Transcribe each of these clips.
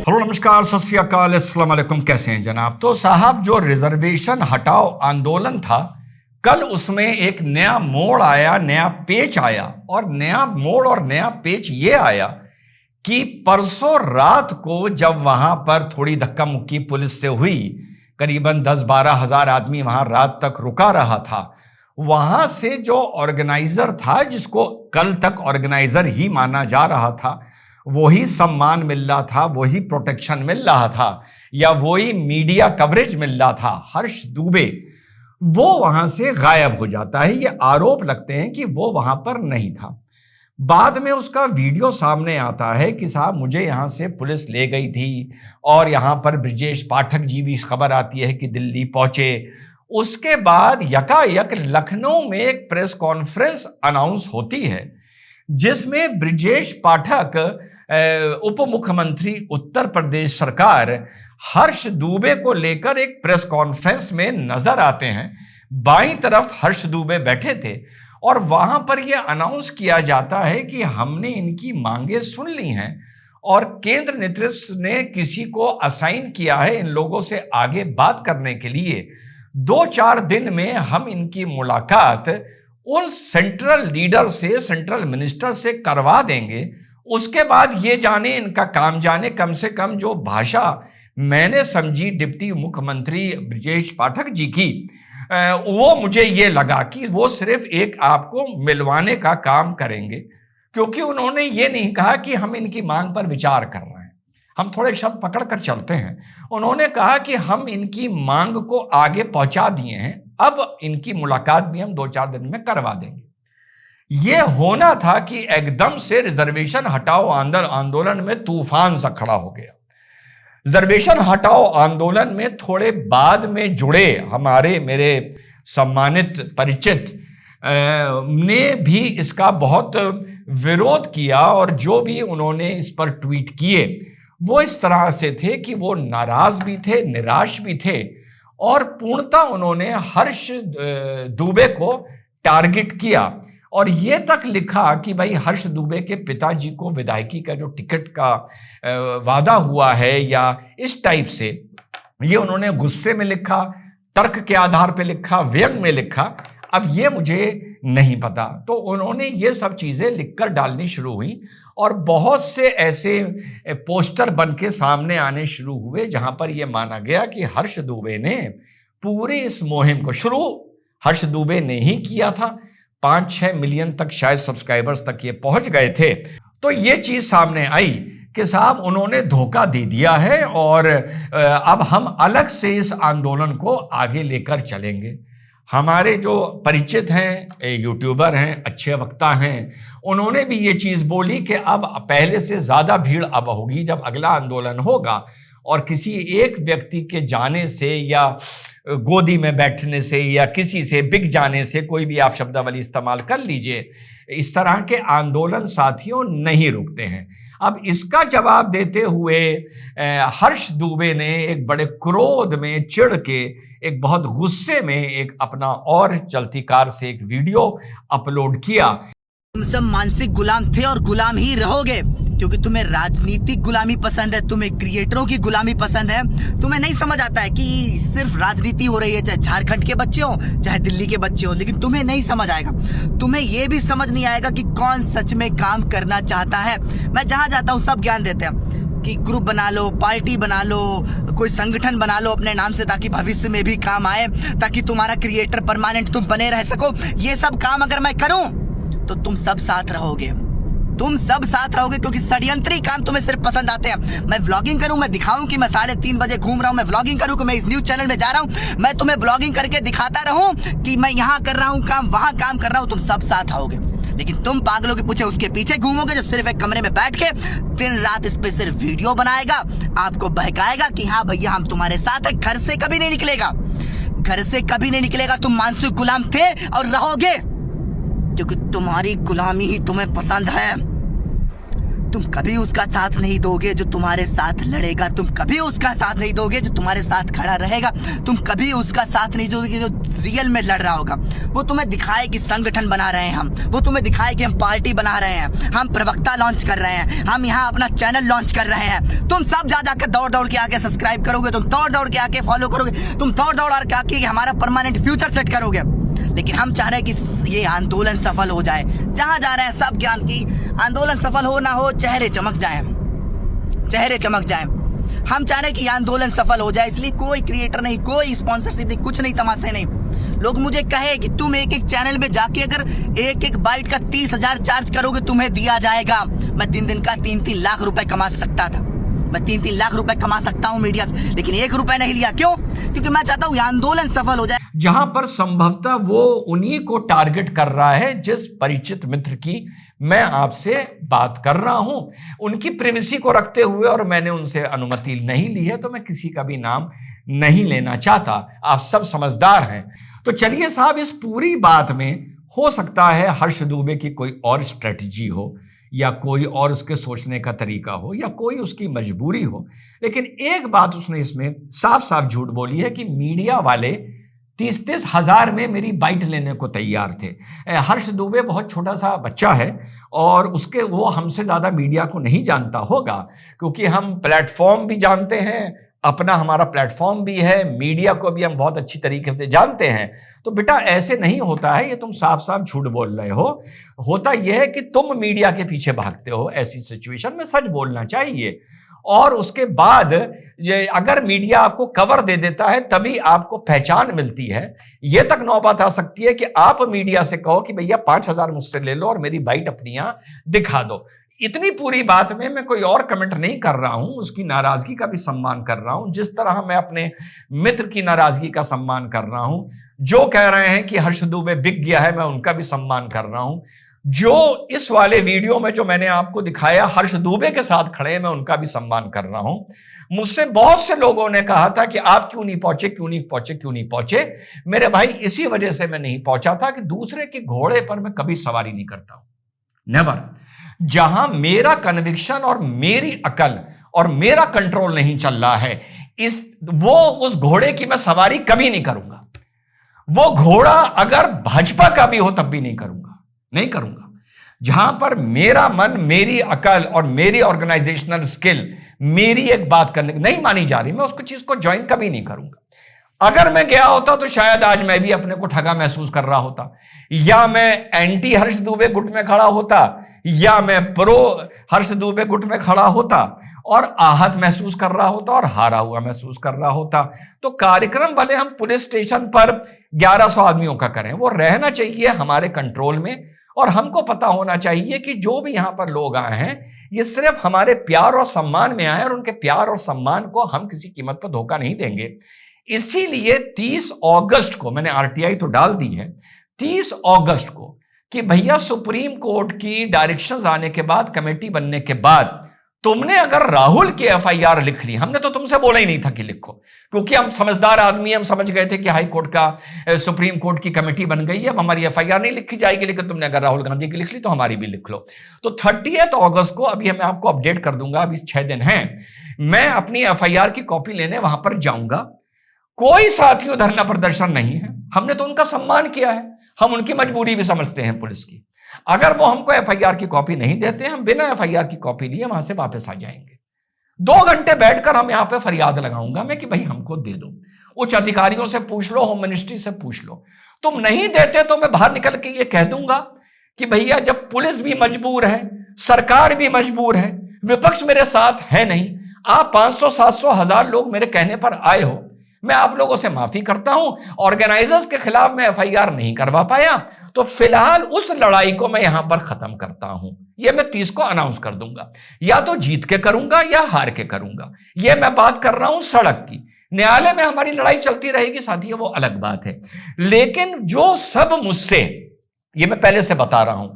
Hello नमस्कार सत श्री अकाल अस्सलाम वालेकुम। कैसे हैं जनाब? तो साहब, जो रिजर्वेशन हटाओ आंदोलन था, कल उसमें एक नया मोड़ आया, नया पेच आया। और नया मोड़ और नया पेच ये आया कि परसों रात को जब वहां पर थोड़ी धक्का मुक्की पुलिस से हुई, करीबन 10-12 हजार आदमी वहां रात तक रुका रहा था। वहां से जो ऑर्गेनाइजर था, जिसको कल तक ऑर्गेनाइजर ही माना जा रहा था, वही सम्मान मिल रहा था, वही प्रोटेक्शन मिल रहा था, या वही मीडिया कवरेज मिल रहा था, हर्ष दूबे, वो वहां से गायब हो जाता है। ये आरोप लगते हैं कि वो वहां पर नहीं था। बाद में उसका वीडियो सामने आता है कि साहब मुझे यहां से पुलिस ले गई थी, और यहां पर ब्रजेश पाठक जी भी खबर आती है कि दिल्ली पहुंचे। उसके बाद यकायक लखनऊ में एक प्रेस कॉन्फ्रेंस अनाउंस होती है, जिसमें ब्रजेश पाठक उप मुख्यमंत्री उत्तर प्रदेश सरकार हर्ष दूबे को लेकर एक प्रेस कॉन्फ्रेंस में नजर आते हैं। बाईं तरफ हर्ष दूबे बैठे थे और वहां पर यह अनाउंस किया जाता है कि हमने इनकी मांगे सुन ली हैं और केंद्र नेतृत्व ने किसी को असाइन किया है इन लोगों से आगे बात करने के लिए। 2-4 दिन में हम इनकी मुलाकात उन सेंट्रल लीडर से, सेंट्रल मिनिस्टर से करवा देंगे। उसके बाद ये जाने इनका काम जाने। कम से कम जो भाषा मैंने समझी डिप्टी मुख्यमंत्री ब्रजेश पाठक जी की, वो मुझे ये लगा कि वो सिर्फ एक आपको मिलवाने का काम करेंगे, क्योंकि उन्होंने ये नहीं कहा कि हम इनकी मांग पर विचार कर रहे हैं। हम थोड़े शब्द पकड़ कर चलते हैं। उन्होंने कहा कि हम इनकी मांग को आगे पहुंचा दिए हैं, अब इनकी मुलाकात भी हम 2-4 दिन में करवा देंगे। यह होना था कि एकदम से रिजर्वेशन हटाओ आंदोलन में तूफान सा खड़ा हो गया। रिजर्वेशन हटाओ आंदोलन में थोड़े बाद में जुड़े मेरे सम्मानित परिचित ने भी इसका बहुत विरोध किया, और जो भी उन्होंने इस पर ट्वीट किए वो इस तरह से थे कि वो नाराज भी थे, निराश भी थे, और पूर्णतः उन्होंने हर्ष दूबे को टारगेट किया। और ये तक लिखा कि भाई हर्ष दूबे के पिताजी को विधायकी का जो टिकट का वादा हुआ है, या इस टाइप से ये उन्होंने गुस्से में लिखा, तर्क के आधार पे लिखा, व्यंग में लिखा, अब ये मुझे नहीं पता। तो उन्होंने ये सब चीजें लिखकर डालनी शुरू हुई, और बहुत से ऐसे पोस्टर बन के सामने आने शुरू हुए जहां पर यह माना गया कि हर्ष दूबे ने पूरी इस मुहिम को शुरू हर्ष दूबे ने ही किया था। 5-6 मिलियन तक शायद सब्सक्राइबर्स तक ये पहुंच गए थे। तो ये चीज सामने आई कि साहब उन्होंने धोखा दे दिया है, और अब हम अलग से इस आंदोलन को आगे लेकर चलेंगे। हमारे जो परिचित हैं, यूट्यूबर हैं, अच्छे वक्ता हैं, उन्होंने भी ये चीज बोली कि अब पहले से ज्यादा भीड़ अब होगी जब अगला आंदोलन होगा, और किसी एक व्यक्ति के जाने से या गोदी में बैठने से या किसी से बिक जाने से, कोई भी आप शब्दावली इस्तेमाल कर लीजिए, इस तरह के आंदोलन साथियों नहीं रुकते हैं। अब इसका जवाब देते हुए हर्ष दूबे ने एक बड़े क्रोध में, चिढ़ के, एक बहुत गुस्से में एक अपना और चलती कार से एक वीडियो अपलोड किया। तुम सब मानसिक गुलाम थे और गुलाम ही रहोगे, क्योंकि तुम्हें राजनीतिक गुलामी पसंद है, तुम्हें क्रिएटरों की गुलामी पसंद है। तुम्हें नहीं समझ आता है कि सिर्फ राजनीति हो रही है, चाहे झारखंड के बच्चे हो चाहे दिल्ली के बच्चे हो, लेकिन तुम्हें नहीं समझ आएगा। तुम्हें यह भी समझ नहीं आएगा कि कौन सच में काम करना चाहता है। मैं जहां जाता हूं सब ज्ञान देते हैं कि ग्रुप बना लो, पार्टी बना लो, कोई संगठन बना लो अपने नाम से, ताकि भविष्य में भी काम आए, ताकि तुम्हारा क्रिएटर परमानेंट तुम बने रह सको। ये सब काम अगर मैं करूं तो तुम सब साथ रहोगे, तुम सब साथ रहोगे, क्योंकि षड्यंत्री काम तुम्हें सिर्फ पसंद आते हैं। मैं व्लॉगिंग करूं, मैं दिखाऊं कि मैं 3:30 बजे घूम रहा हूं, मैं व्लॉगिंग करूं कि मैं इस न्यूज चैनल में जा रहा हूं, मैं तुम्हें व्लॉगिंग करके दिखाता रहूं कि मैं यहाँ कर रहा हूं काम, वहां काम कर रहा हूं, तुम सब साथ आओगे। लेकिन तुम पागलों के पूछे उसके पीछे घूमोगे, जो सिर्फ एक कमरे में बैठ के दिन रात इस पे सिर्फ वीडियो बनाएगा, आपको बहकाएगा कि हाँ भैया हम तुम्हारे साथ है। घर से कभी नहीं निकलेगा, घर से कभी नहीं निकलेगा। तुम मानसिक गुलाम थे और रहोगे, क्योंकि तुम्हारी गुलामी ही तुम्हें पसंद है। तुम कभी उसका साथ नहीं दोगे जो तुम्हारे साथ लड़ेगा, तुम कभी उसका साथ नहीं दोगे जो तुम्हारे साथ खड़ा रहेगा, तुम कभी उसका साथ नहीं दोगे जो रियल में लड़ रहा होगा। वो तुम्हें दिखाए कि संगठन बना रहे हैं हम, वो तुम्हें दिखाए कि हम पार्टी बना रहे हैं, हम प्रवक्ता लॉन्च कर रहे हैं, हम यहाँ अपना चैनल लॉन्च कर रहे हैं। तुम सब जा जाकर दौड़ दौड़ के आके सब्सक्राइब करोगे, तुम दौड़ दौड़ के आके फॉलो करोगे, तुम दौड़ दौड़ के आके हमारा परमानेंट फ्यूचर सेट करोगे। लेकिन हम चाह रहे हैं कि ये आंदोलन सफल हो जाए। जहां जा रहे हैं सब ज्ञान की आंदोलन सफल हो ना हो, चेहरे चमक जाए, चेहरे चमक जाए। हम चाह रहे हैं कि आंदोलन सफल हो जाए, इसलिए कोई क्रिएटर नहीं, कोई स्पॉन्सरशिप नहीं, कुछ नहीं, तमाशे नहीं। लोग मुझे कहे कि तुम एक एक चैनल में जाके अगर एक एक बाइट का 30,000 चार्ज करोगे तुम्हें दिया जाएगा। मैं दिन का 3-3 लाख रुपए कमा सकता था, मैं 3-3 लाख रुपए कमा सकता हूं मीडिया से, लेकिन 1 रुपए नहीं लिया। क्यों? क्योंकि मैं चाहता हूं ये आंदोलन सफल हो जाए। जहां पर संभवतः वो उन्हीं को टारगेट कर रहा है जिस परिचित मित्र की मैं आपसे बात कर रहा हूं, उनकी प्रिवेसी को रखते हुए, और मैंने उनसे अनुमति नहीं ली है, तो मैं किसी का भी नाम नहीं लेना चाहता। आप सब समझदार हैं। तो चलिए साहब, इस पूरी बात में हो सकता है हर्ष दुबे की कोई और स्ट्रेटजी हो, या कोई और उसके सोचने का तरीका हो, या कोई उसकी मजबूरी हो, लेकिन एक बात उसने इसमें साफ साफ झूठ बोली है कि मीडिया वाले 30-30 हजार में मेरी बाइट लेने को तैयार थे। हर्ष दुबे बहुत छोटा सा बच्चा है और उसके वो हमसे ज्यादा मीडिया को नहीं जानता होगा, क्योंकि हम प्लेटफॉर्म भी जानते हैं, अपना हमारा प्लेटफॉर्म भी है, मीडिया को भी हम बहुत अच्छी तरीके से जानते हैं। तो बेटा ऐसे नहीं होता है, ये तुम साफ साफ झूठ बोल रहे हो। होता यह है कि तुम मीडिया के पीछे भागते हो। ऐसी सिचुएशन में सच बोलना चाहिए, और उसके बाद ये अगर मीडिया आपको कवर दे देता है तभी आपको पहचान मिलती है। ये तक नौबत आ सकती है कि आप मीडिया से कहो कि भैया 5,000 मुझसे ले लो और मेरी बाइट अपनी यहां दिखा दो। इतनी पूरी बात में मैं कोई और कमेंट नहीं कर रहा हूं, उसकी नाराजगी का भी सम्मान कर रहा हूं, जिस तरह मैं अपने मित्र की नाराजगी का सम्मान कर रहा हूं। जो कह रहे हैं कि हर्ष दुबे बिक गया है, मैं उनका भी सम्मान कर रहा हूं। जो इस वाले वीडियो में जो मैंने आपको दिखाया हर्ष दुबे के साथ खड़े हैं, मैं उनका भी सम्मान कर रहा हूं। मुझसे बहुत से लोगों ने कहा था कि आप क्यों नहीं पहुंचे, क्यों नहीं पहुंचे, क्यों नहीं पहुंचे। मेरे भाई, इसी वजह से मैं नहीं पहुंचा था कि दूसरे के घोड़े पर मैं कभी सवारी नहीं करता हूं, नेवर। जहां मेरा कन्विक्शन और मेरी अकल और मेरा कंट्रोल नहीं चल रहा है, उस घोड़े की मैं सवारी कभी नहीं करूंगा। वो घोड़ा अगर भाजपा का भी हो तब भी नहीं करूंगा। जहां पर मेरा मन, मेरी अकल और मेरी ऑर्गेनाइजेशनल स्किल, मेरी एक बात करने नहीं मानी जा रही, मैं उसको चीज को ज्वाइन कभी नहीं करूंगा। अगर मैं गया होता तो शायद आज मैं भी अपने को ठगा महसूस कर रहा होता, या मैं एंटी हर्ष दुबे गुट में खड़ा होता, या मैं प्रो हर्ष दुबे गुट में खड़ा होता और आहत महसूस कर रहा होता और हारा हुआ महसूस कर रहा होता। तो कार्यक्रम भले हम पुलिस स्टेशन पर 1100 आदमियों का करें, वो रहना चाहिए हमारे कंट्रोल में, और हमको पता होना चाहिए कि जो भी यहां पर लोग आए हैं ये सिर्फ हमारे प्यार और सम्मान में आए, और उनके प्यार और सम्मान को हम किसी कीमत पर धोखा नहीं देंगे। इसीलिए 30 अगस्त को मैंने आरटीआई तो डाल दी है, 30 अगस्त को, कि भैया सुप्रीम कोर्ट की डायरेक्शंस आने के बाद, कमेटी बनने के बाद, तुमने अगर राहुल की एफआईआर लिख ली, हमने तो तुमसे बोला ही नहीं था कि लिखो, क्योंकि हम समझदार आदमी, हम समझ गए थे कि हाई कोर्ट का, सुप्रीम कोर्ट की कमेटी बन गई है, अब हमारी एफआईआर नहीं लिखी जाएगी, लेकिन तुमने अगर राहुल गांधी की लिख ली तो हमारी भी लिख लो। तो 30 अगस्त को, अभी मैं आपको अपडेट कर दूंगा, अभी 6 दिन हैं, मैं अपनी एफआईआर की कॉपी लेने वहां पर जाऊंगा। कोई साथियों धरना प्रदर्शन नहीं है, हमने तो उनका सम्मान किया है, हम उनकी मजबूरी भी समझते हैं पुलिस की। अगर वो हमको एफआईआर की कॉपी नहीं देते, हम बिना एफआईआर की कॉपी लिए वहां से वापस आ जाएंगे। 2 घंटे बैठकर हम यहां पे फरियाद लगाऊंगा मैं कि भाई हमको दे दो। उच्च अधिकारियों से पूछ लो, होम मिनिस्ट्री से पूछ लो। तुम नहीं देते तो मैं बाहर निकल के ये कह दूंगा कि भैया जब पुलिस भी मजबूर है, सरकार भी मजबूर है, विपक्ष मेरे साथ है नहीं, आप 500, 700, 1000 लोग मेरे कहने पर आए हो, मैं आप लोगों से माफी करता हूं। ऑर्गेनाइजर्स के खिलाफ मैं एफआईआर नहीं करवा पाया, तो फिलहाल उस लड़ाई को मैं यहां पर खत्म करता हूं। यह मैं 30 को अनाउंस कर दूंगा, या तो जीत के करूंगा या हार के करूंगा। यह मैं बात कर रहा हूं सड़क की। न्यायालय में हमारी लड़ाई चलती रहेगी साथियों, वो अलग बात है। लेकिन जो सब मुझसे, ये मैं पहले से बता रहा हूं,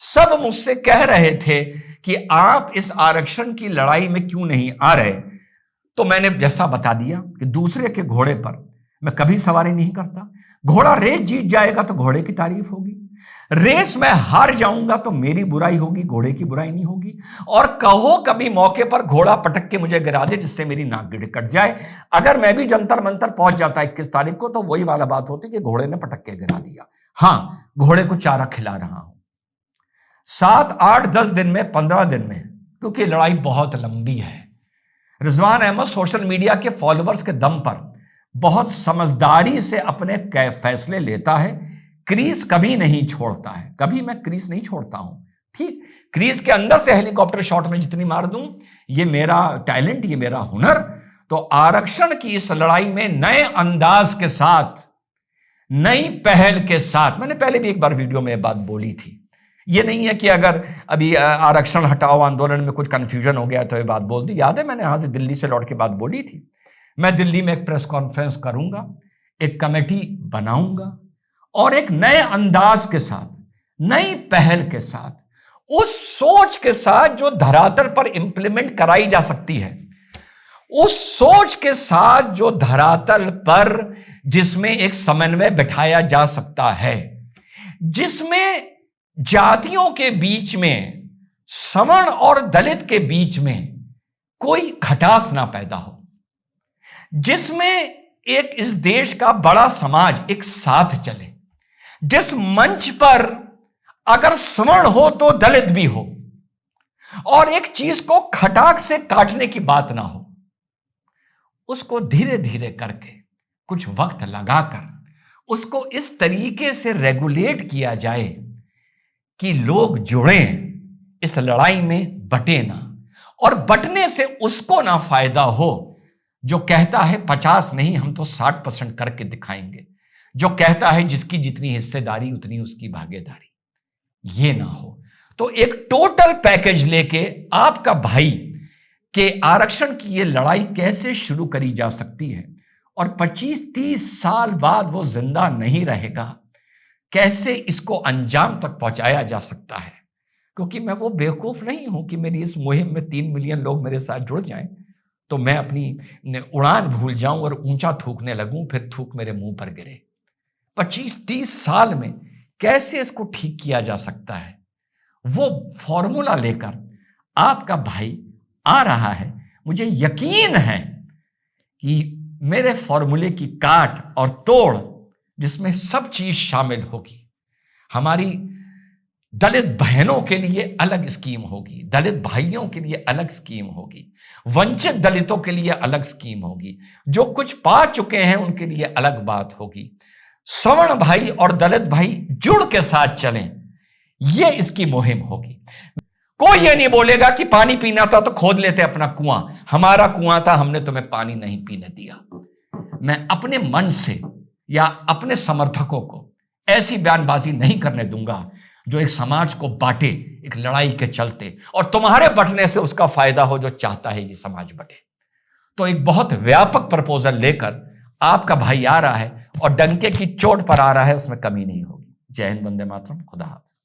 सब मुझसे कह रहे थे कि आप इस आरक्षण की लड़ाई में क्यों नहीं आ रहे, तो मैंने जैसा बता दिया कि दूसरे के घोड़े पर मैं कभी सवारी नहीं करता। घोड़ा रेस जीत जाएगा तो घोड़े की तारीफ होगी, रेस में हार जाऊंगा तो मेरी बुराई होगी, घोड़े की बुराई नहीं होगी। और कहो कभी मौके पर घोड़ा पटक के मुझे गिरा दे जिससे मेरी नाक गिड़ कट जाए, अगर मैं भी जंतर मंतर पहुंच जाता 21 तारीख को, तो वही वाला बात होती कि घोड़े ने पटक के गिरा दिया। हां, घोड़े को चारा खिला रहा हूं 7, 8, 10 दिन में, 15 दिन में, क्योंकि लड़ाई बहुत लंबी है। रिजवान अहमद सोशल मीडिया के फॉलोअर्स के दम पर बहुत समझदारी से अपने फैसले लेता है, क्रीज कभी नहीं छोड़ता है। कभी मैं क्रीज नहीं छोड़ता हूं, ठीक, क्रीज के अंदर से हेलीकॉप्टर शॉट में जितनी मार दूं, ये मेरा टैलेंट, ये मेरा हुनर। तो आरक्षण की इस लड़ाई में नए अंदाज के साथ, नई पहल के साथ, मैंने पहले भी एक बार वीडियो में बात बोली थी, ये नहीं है कि अगर अभी आरक्षण हटाओ आंदोलन में कुछ कंफ्यूजन हो गया तो ये बात बोल दी। याद है मैंने यहां से दिल्ली से लौट के बात बोली थी, मैं दिल्ली में एक प्रेस कॉन्फ्रेंस करूंगा, एक कमेटी बनाऊंगा और एक नए अंदाज के साथ, नई पहल के साथ, उस सोच के साथ जो धरातल पर इंप्लीमेंट कराई जा सकती है, उस सोच के साथ जो धरातल पर, जिसमें एक समन्वय बिठाया जा सकता है, जिसमें जातियों के बीच में, सवर्ण और दलित के बीच में कोई खटास ना पैदा हो, जिसमें एक इस देश का बड़ा समाज एक साथ चले, जिस मंच पर अगर सवर्ण हो तो दलित भी हो, और एक चीज को खटाक से काटने की बात ना हो, उसको धीरे धीरे करके, कुछ वक्त लगाकर उसको इस तरीके से रेगुलेट किया जाए कि लोग जुड़ें, इस लड़ाई में बटे ना, और बटने से उसको ना फायदा हो जो कहता है 50 नहीं हम तो 60% करके दिखाएंगे, जो कहता है जिसकी जितनी हिस्सेदारी उतनी उसकी भागीदारी, ये ना हो। तो एक टोटल पैकेज लेके आपका भाई के आरक्षण की ये लड़ाई कैसे शुरू करी जा सकती है, और 25-30 साल बाद वो जिंदा नहीं रहेगा, कैसे इसको अंजाम तक पहुंचाया जा सकता है। क्योंकि मैं वो बेवकूफ नहीं हूं कि मेरी इस मुहिम में 3 मिलियन लोग मेरे साथ जुड़ जाएं तो मैं अपनी उड़ान भूल जाऊं और ऊंचा थूकने लगूं, फिर थूक मेरे मुंह पर गिरे। 25-30 साल में कैसे इसको ठीक किया जा सकता है, वो फॉर्मूला लेकर आपका भाई आ रहा है। मुझे यकीन है कि मेरे फॉर्मूले की काट और तोड़, जिसमें सब चीज शामिल होगी, हमारी दलित बहनों के लिए अलग स्कीम होगी, दलित भाइयों के लिए अलग स्कीम होगी, वंचित दलितों के लिए अलग स्कीम होगी, जो कुछ पा चुके हैं उनके लिए अलग बात होगी, सवर्ण भाई और दलित भाई जुड़ के साथ चलें, ये इसकी मुहिम होगी। कोई ये नहीं बोलेगा कि पानी पीना था तो खोद लेते अपना कुआं, हमारा कुआं था हमने तुम्हें पानी नहीं पीने दिया। मैं अपने मन से या अपने समर्थकों को ऐसी बयानबाजी नहीं करने दूंगा जो एक समाज को बांटे एक लड़ाई के चलते, और तुम्हारे बंटने से उसका फायदा हो जो चाहता है ये समाज बटे। तो एक बहुत व्यापक प्रपोजल लेकर आपका भाई आ रहा है और डंके की चोट पर आ रहा है, उसमें कमी नहीं होगी। जय हिंद, वंदे मातरम, खुदा हाफिज।